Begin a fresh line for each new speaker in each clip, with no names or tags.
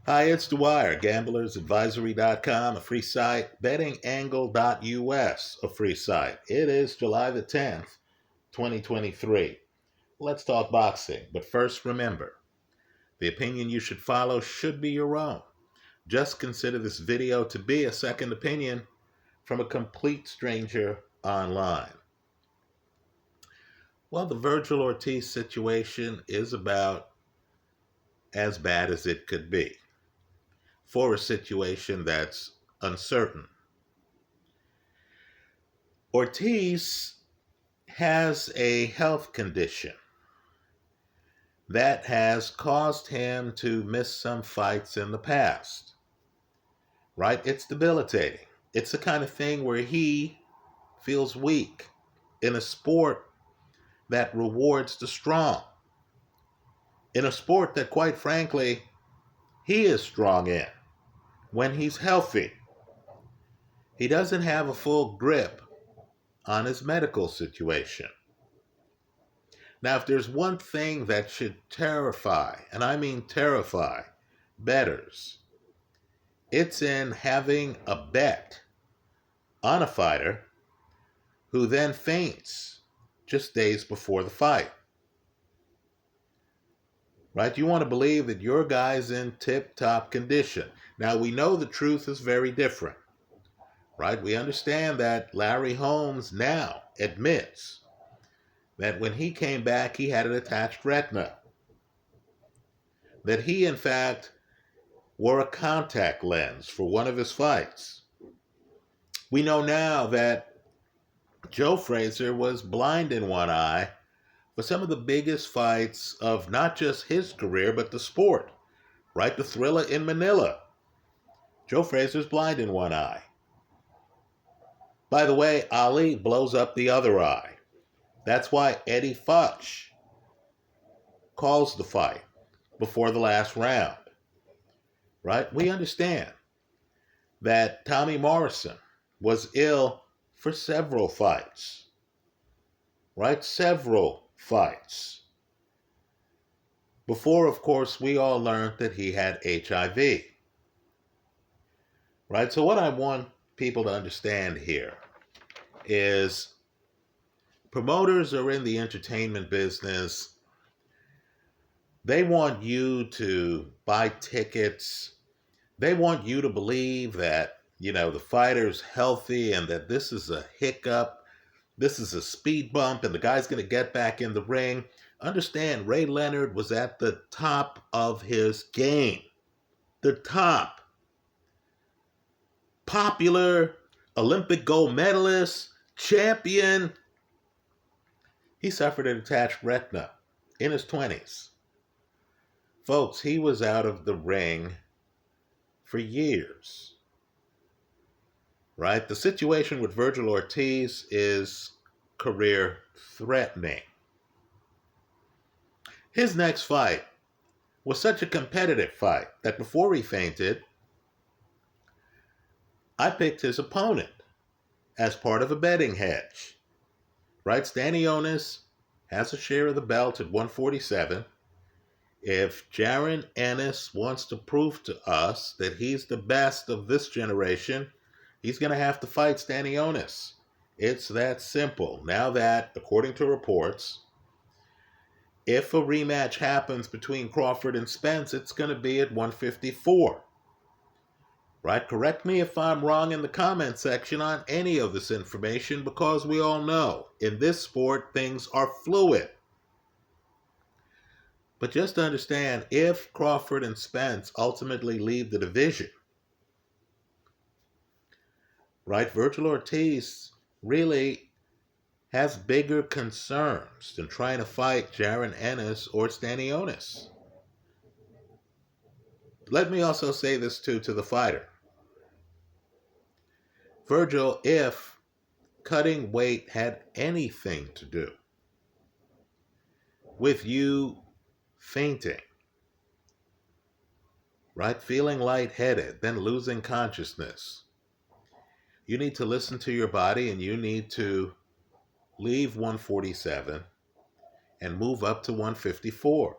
Hi, it's Dwyer, gamblersadvisory.com, a free site, bettingangle.us, a free site. It is July the 10th, 2023. Let's talk boxing, but first remember, the opinion you should follow should be your own. Just consider this video to be a second opinion from a complete stranger online. Well, the Virgil Ortiz situation is about as bad as it could be for a situation that's uncertain. Ortiz has a health condition that has caused him to miss some fights in the past, right? It's debilitating. It's the kind of thing where he feels weak in a sport that rewards the strong, in a sport that, quite frankly, he is strong in when he's healthy. He doesn't have a full grip on his medical situation. Now, if there's one thing that should terrify, and I mean terrify, bettors, it's in having a bet on a fighter who then faints just days before the fight. Right? You want to believe that your guy's in tip-top condition. Now, we know the truth is very different. Right? We understand that Larry Holmes now admits that when he came back, he had an attached retina. That he, in fact, wore a contact lens for one of his fights. We know now that Joe Frazier was blind in one eye for some of the biggest fights of not just his career, but the sport. Right? The Thriller in Manila. Joe Frazier's blind in one eye. By the way, Ali blows up the other eye. That's why Eddie Futch calls the fight before the last round. Right? We understand that Tommy Morrison was ill for several fights. Right? Several fights. Before, of course, we all learned that he had HIV. Right? So what I want people to understand here is promoters are in the entertainment business. They want you to buy tickets. They want you to believe that, the fighter's healthy and that this is a hiccup, this is a speed bump, and the guy's going to get back in the ring. Understand, Ray Leonard was at the top of his game. The top. Popular, Olympic gold medalist, champion. He suffered an attached retina in his 20s. Folks, he was out of the ring for years. Right? The situation with Virgil Ortiz is career threatening. His next fight was such a competitive fight that before he fainted, I picked his opponent as part of a betting hedge. Right? Stanionis has a share of the belt at 147. If Jaron Ennis wants to prove to us that he's the best of this generation, he's going to have to fight Stanionis. It's that simple. Now that, according to reports, if a rematch happens between Crawford and Spence, it's going to be at 154. Right? Correct me if I'm wrong in the comment section on any of this information, because we all know in this sport things are fluid. But just to understand, if Crawford and Spence ultimately leave the division, right, Virgil Ortiz really has bigger concerns than trying to fight Jaron Ennis or Stanionis. Let me also say this too to the fighter. Virgil, if cutting weight had anything to do with you fainting, right, feeling lightheaded, then losing consciousness, you need to listen to your body and you need to leave 147 and move up to 154.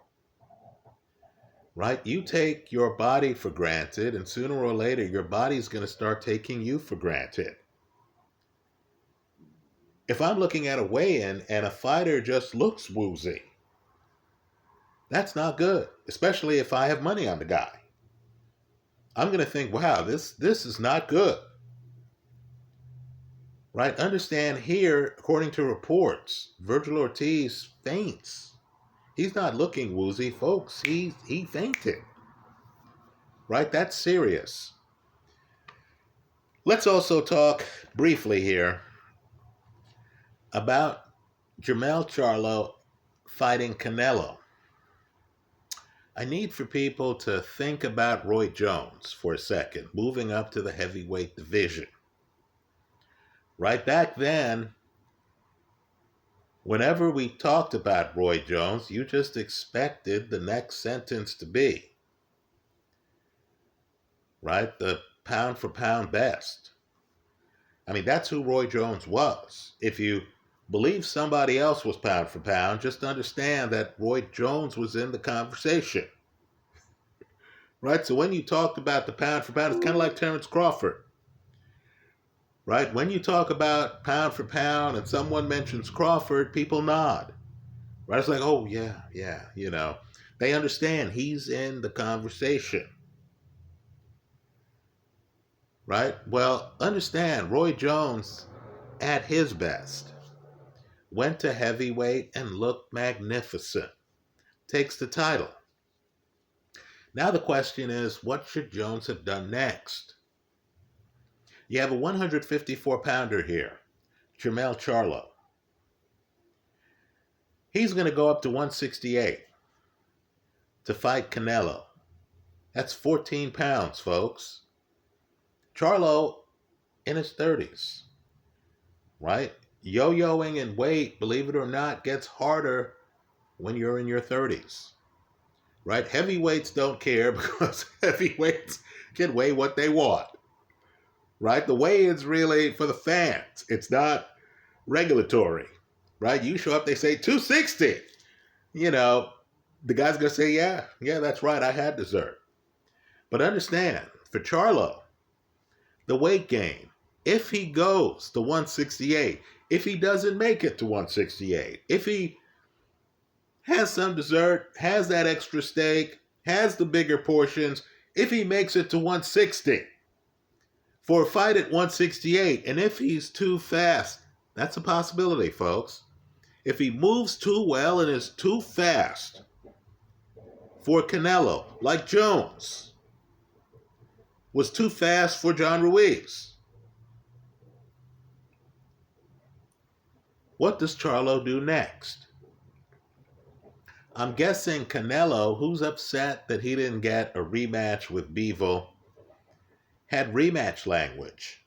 right? You take your body for granted, and sooner or later, your body's going to start taking you for granted. If I'm looking at a weigh-in and a fighter just looks woozy, that's not good, especially if I have money on the guy. I'm going to think, wow, this is not good. Right? Understand here, according to reports, Virgil Ortiz faints. He's not looking woozy, folks. He fainted. Right? That's serious. Let's also talk briefly here about Charlo fighting Canelo. I need for people to think about Roy Jones for a second, moving up to the heavyweight division. Right back then, whenever we talked about Roy Jones, you just expected the next sentence to be, right, the pound for pound best. I mean, that's who Roy Jones was. If you believe somebody else was pound for pound, just understand that Roy Jones was in the conversation. Right? So when you talked about the pound for pound, it's kind of like Terrence Crawford. Right? When you talk about pound for pound and someone mentions Crawford, people nod. Right? It's like, oh, yeah, you know. They understand he's in the conversation. Right? Well, understand, Roy Jones, at his best, went to heavyweight and looked magnificent. Takes the title. Now the question is, what should Jones have done next? You have a 154-pounder here, Charlo. He's going to go up to 168 to fight Canelo. That's 14 pounds, folks. Charlo in his 30s, right? Yo-yoing in weight, believe it or not, gets harder when you're in your 30s, right? Heavyweights don't care because heavyweights can weigh what they want, right? The weigh-in's really for the fans. It's not regulatory, right? You show up, they say 260. You know, the guy's going to say, yeah, that's right, I had dessert. But understand, for Charlo, the weight gain, if he goes to 168, if he doesn't make it to 168, if he has some dessert, has that extra steak, has the bigger portions, if he makes it to 160 for a fight at 168, and if he's too fast, that's a possibility, folks. If he moves too well and is too fast for Canelo, like Jones was too fast for John Ruiz, what does Charlo do next? I'm guessing Canelo, who's upset that he didn't get a rematch with Bivol, had rematch language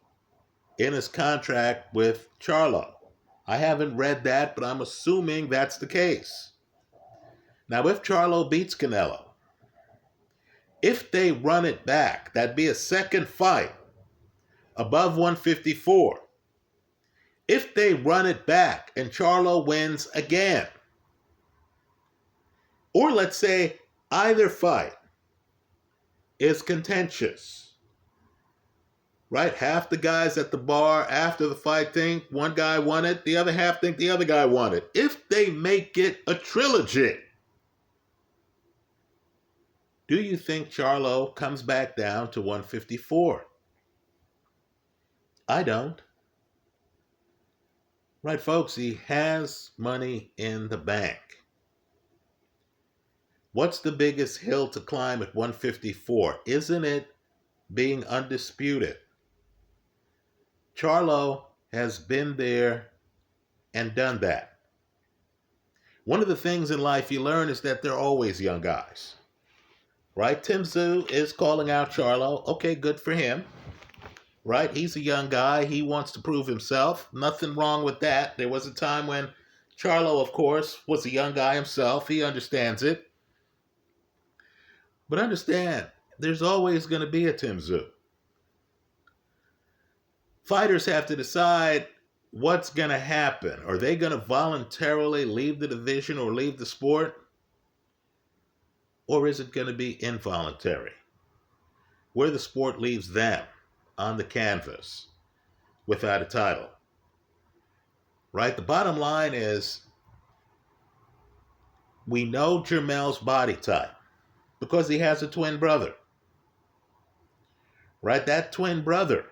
in his contract with Charlo. I haven't read that, but I'm assuming that's the case. Now, if Charlo beats Canelo, if they run it back, that'd be a second fight above 154. If they run it back and Charlo wins again, or let's say either fight is contentious, right? Half the guys at the bar after the fight think one guy won it, the other half think the other guy won it. If they make it a trilogy, do you think Charlo comes back down to 154? I don't. Right, folks, he has money in the bank. What's the biggest hill to climb at 154? Isn't it being undisputed? Charlo has been there and done that. One of the things in life you learn is that there are always young guys. Right? Tim Tszyu is calling out Charlo. Okay, good for him. Right? He's a young guy. He wants to prove himself. Nothing wrong with that. There was a time when Charlo, of course, was a young guy himself. He understands it. But understand, there's always going to be a Tim Tszyu. Fighters have to decide what's going to happen. Are they going to voluntarily leave the division or leave the sport? or is it going to be involuntary? Where the sport leaves them on the canvas without a title. Right? The bottom line is we know Jermel's body type because he has a twin brother. Right? That twin brother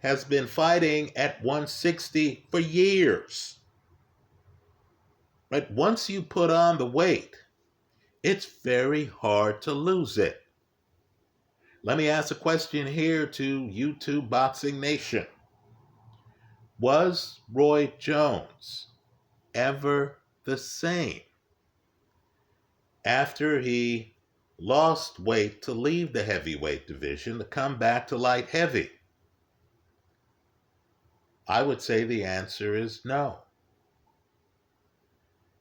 has been fighting at 160 for years. Right? Once you put on the weight, it's very hard to lose it. Let me ask a question here to YouTube Boxing Nation. Was Roy Jones ever the same after he lost weight to leave the heavyweight division to come back to light heavy? I would say the answer is no.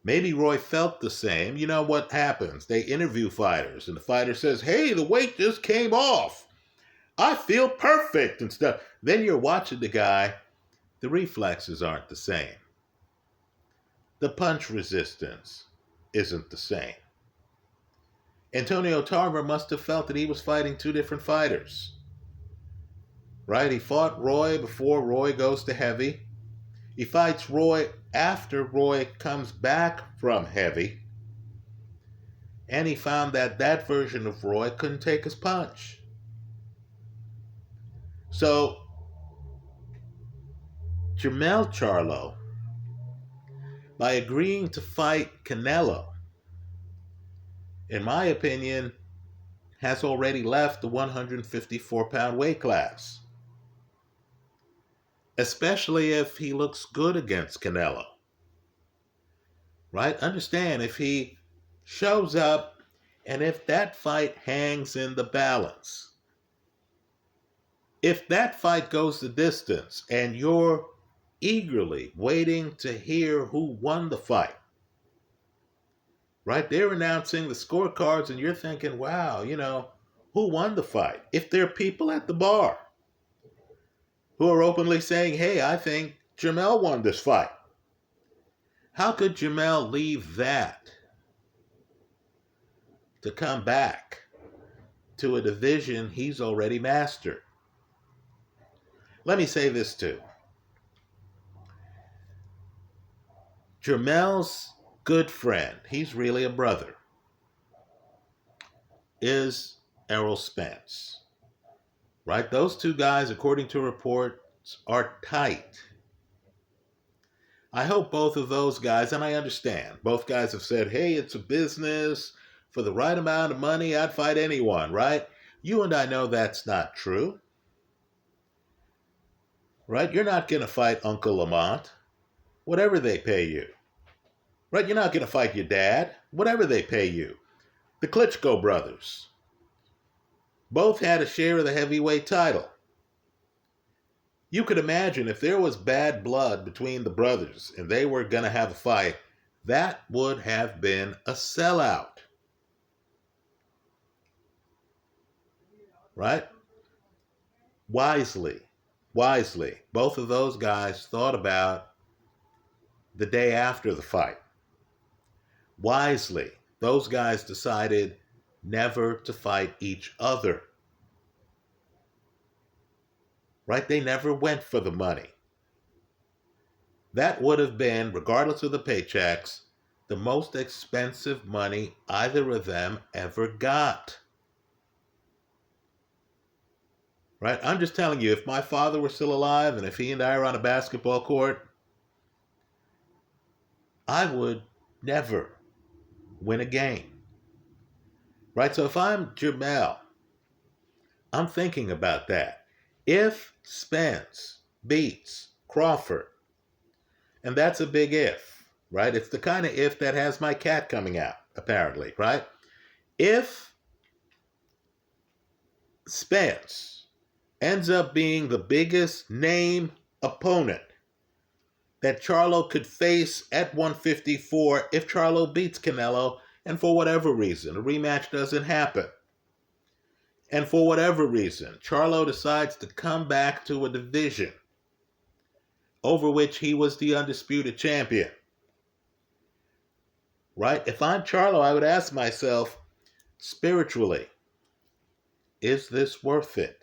Maybe Roy felt the same. You know what happens? They interview fighters, and the fighter says, hey, the weight just came off. I feel perfect and stuff. Then you're watching the guy. The reflexes aren't the same. The punch resistance isn't the same. Antonio Tarver must have felt that he was fighting two different fighters. Right? He fought Roy before Roy goes to heavy. He fights Roy after Roy comes back from heavy. And he found that that version of Roy couldn't take his punch. So, Jermell Charlo, by agreeing to fight Canelo, in my opinion, has already left the 154-pound weight class. Especially if he looks good against Canelo. Right? Understand, if he shows up and if that fight hangs in the balance, if that fight goes the distance and you're eagerly waiting to hear who won the fight, right? They're announcing the scorecards and you're thinking, wow, who won the fight? If there are people at the bar who are openly saying, hey, I think Jermell won this fight, how could Jermell leave that to come back to a division he's already mastered? Let me say this too. Jermell's good friend, he's really a brother, is Errol Spence. Right? Those two guys, according to reports, are tight. I hope both of those guys, and I understand, both guys have said, hey, it's a business. For the right amount of money, I'd fight anyone, right? You and I know that's not true. Right? You're not going to fight Uncle Lamont, whatever they pay you. Right? You're not going to fight your dad, whatever they pay you. The Klitschko brothers both had a share of the heavyweight title. You could imagine if there was bad blood between the brothers and they were going to have a fight, that would have been a sellout. Right? Wisely, both of those guys thought about the day after the fight. Wisely, those guys decided never to fight each other. Right? They never went for the money. That would have been, regardless of the paychecks, the most expensive money either of them ever got. Right? I'm just telling you, if my father were still alive and if he and I were on a basketball court, I would never win a game. Right? So if I'm Jermell, I'm thinking about that. If Spence beats Crawford, and that's a big if, right? It's the kind of if that has my cat coming out, apparently, right? If Spence ends up being the biggest name opponent that Charlo could face at 154 if Charlo beats Canelo, and for whatever reason, a rematch doesn't happen, and for whatever reason, Charlo decides to come back to a division over which he was the undisputed champion. Right? If I'm Charlo, I would ask myself, spiritually, is this worth it?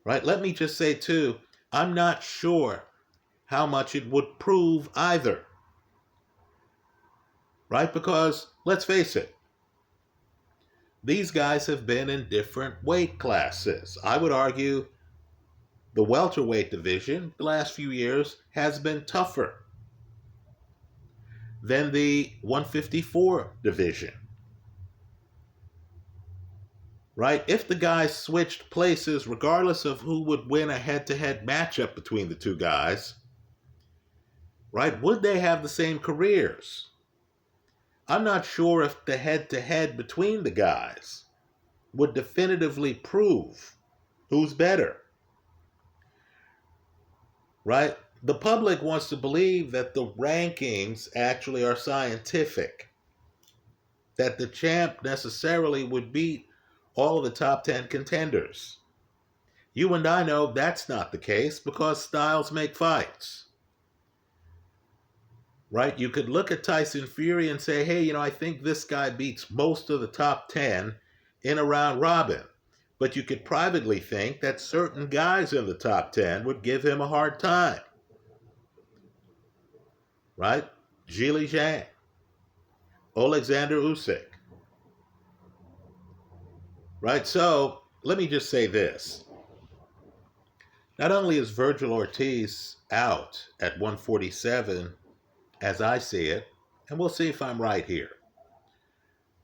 Right? Let me just say too, I'm not sure how much it would prove either. Right? Because let's face it, these guys have been in different weight classes. I would argue the welterweight division the last few years has been tougher than the 154 division. Right? If the guys switched places, regardless of who would win a head-to-head matchup between the two guys, right, would they have the same careers? I'm not sure if the head-to-head between the guys would definitively prove who's better. Right? The public wants to believe that the rankings actually are scientific, that the champ necessarily would beat all of the top 10 contenders. You and I know that's not the case because styles make fights. Right? You could look at Tyson Fury and say, hey, I think this guy beats most of the top 10 in a round robin. But you could privately think that certain guys in the top 10 would give him a hard time. Right? Zhilei Zhang, Alexander Usyk. Right? So, let me just say this. Not only is Virgil Ortiz out at 147, as I see it, and we'll see if I'm right here.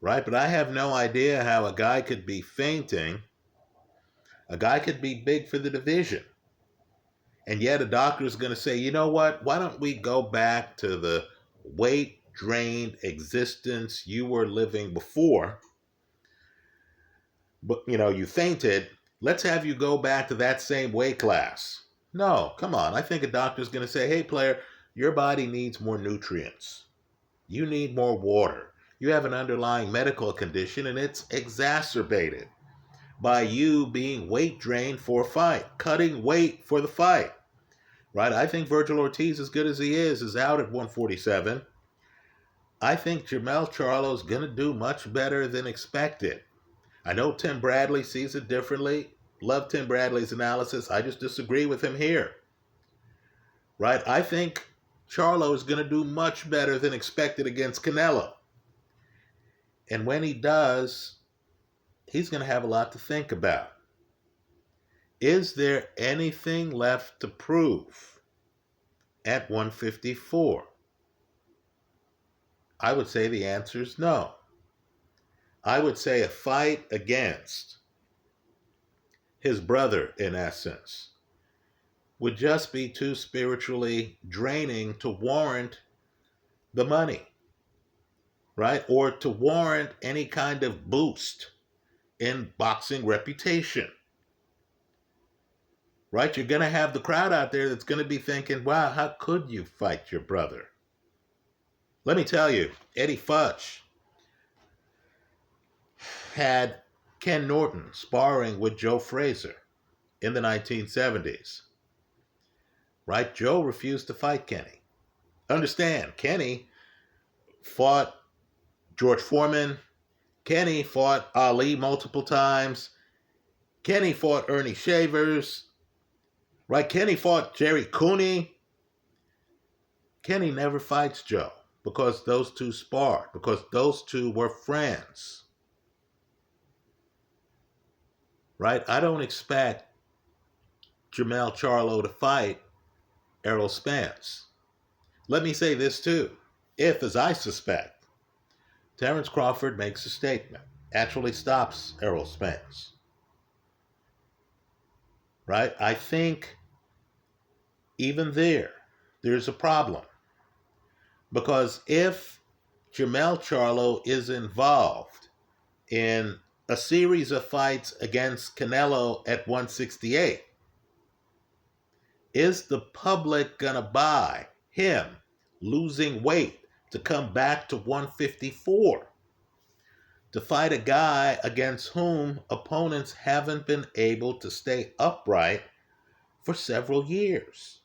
Right? But I have no idea how a guy could be fainting, a guy could be big for the division, and yet a doctor is going to say, you know what, why don't we go back to the weight-drained existence you were living before, but you fainted, let's have you go back to that same weight class. No, come on. I think a doctor's going to say, hey, player, your body needs more nutrients. You need more water. You have an underlying medical condition, and it's exacerbated by you being weight drained for a fight, cutting weight for the fight. Right? I think Virgil Ortiz, as good as he is out at 147. I think Jermell Charlo's going to do much better than expected. I know Tim Bradley sees it differently. Love Tim Bradley's analysis. I just disagree with him here. Right? I think Charlo is going to do much better than expected against Canelo. And when he does, he's going to have a lot to think about. Is there anything left to prove at 154? I would say the answer is no. I would say a fight against his brother, in essence, would just be too spiritually draining to warrant the money, right? Or to warrant any kind of boost in boxing reputation, right? You're going to have the crowd out there that's going to be thinking, wow, how could you fight your brother? Let me tell you, Eddie Futch had Ken Norton sparring with Joe Frazier in the 1970s. Right? Joe refused to fight Kenny. Understand, Kenny fought George Foreman. Kenny fought Ali multiple times. Kenny fought Ernie Shavers. Right? Kenny fought Jerry Cooney. Kenny never fights Joe because those two sparred, because those two were friends. Right? I don't expect Jermell Charlo to fight Errol Spence. Let me say this too. If, as I suspect, Terence Crawford makes a statement, actually stops Errol Spence, right? I think even there's a problem. Because if Jermell Charlo is involved in a series of fights against Canelo at 168, is the public going to buy him losing weight to come back to 154 to fight a guy against whom opponents haven't been able to stay upright for several years?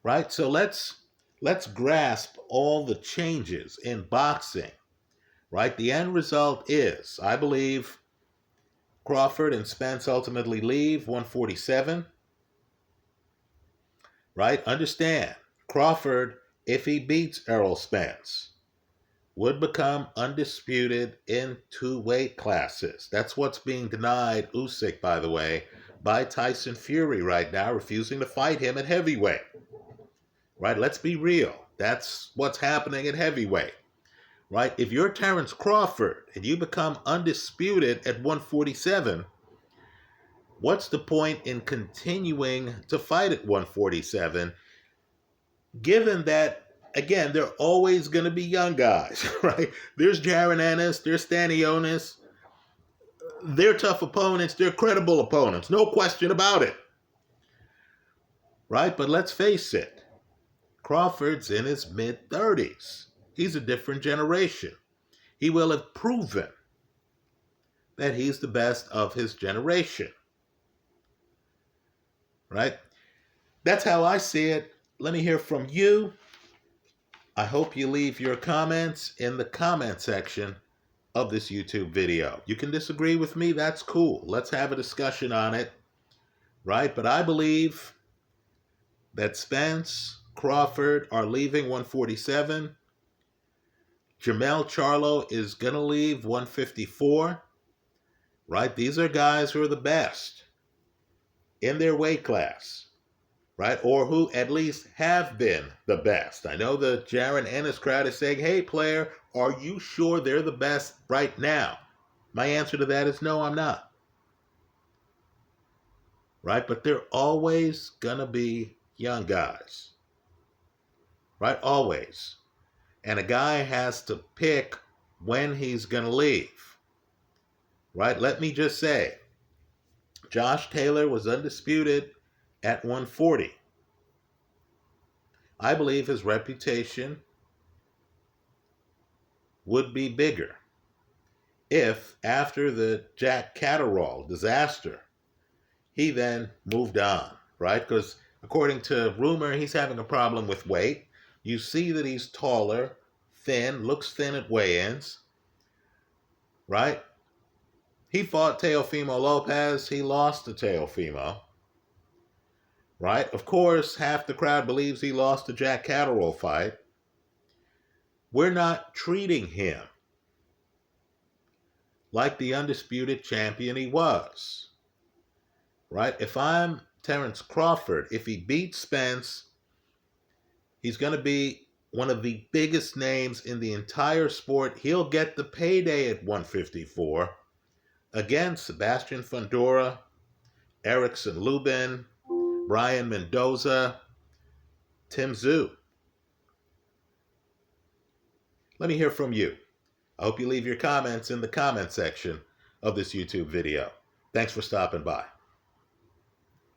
Right? So let's let's grasp all the changes in boxing, right? The end result is, I believe, Crawford and Spence ultimately leave 147, right? Understand, Crawford, if he beats Errol Spence, would become undisputed in 2 weight classes. That's what's being denied Usyk, by the way, by Tyson Fury right now, refusing to fight him at heavyweight. Right? Let's be real. That's what's happening at heavyweight. Right? If you're Terence Crawford and you become undisputed at 147, what's the point in continuing to fight at 147, given that, again, they're always going to be young guys, right? There's Jaron Ennis, there's Stanionis. They're tough opponents, they're credible opponents, no question about it. Right? But let's face it, Crawford's in his mid-30s. He's a different generation. He will have proven that he's the best of his generation. Right? That's how I see it. Let me hear from you. I hope you leave your comments in the comment section of this YouTube video. You can disagree with me, that's cool. Let's have a discussion on it. Right? But I believe that Spence, Crawford are leaving 147. Jermell Charlo is going to leave 154. Right? These are guys who are the best in their weight class. Right? Or who at least have been the best. I know the Jaron Ennis crowd is saying, hey, player, are you sure they're the best right now? My answer to that is no, I'm not. Right? But they're always going to be young guys. Right? Always. And a guy has to pick when he's going to leave. Right? Let me just say, Josh Taylor was undisputed at 140. I believe his reputation would be bigger if, after the Jack Catterall disaster, he then moved on, right? Because according to rumor, he's having a problem with weight. You see that he's taller, thin, looks thin at weigh-ins, right? He fought Teofimo Lopez. He lost to Teofimo, right? Of course, half the crowd believes he lost the Jack Catterall fight. We're not treating him like the undisputed champion he was, right? If I'm Terence Crawford, if he beats Spence, he's going to be one of the biggest names in the entire sport. He'll get the payday at 154 against Sebastian Fundora, Erickson Lubin, Brian Mendoza, Tim Tszyu. Let me hear from you. I hope you leave your comments in the comment section of this YouTube video. Thanks for stopping by.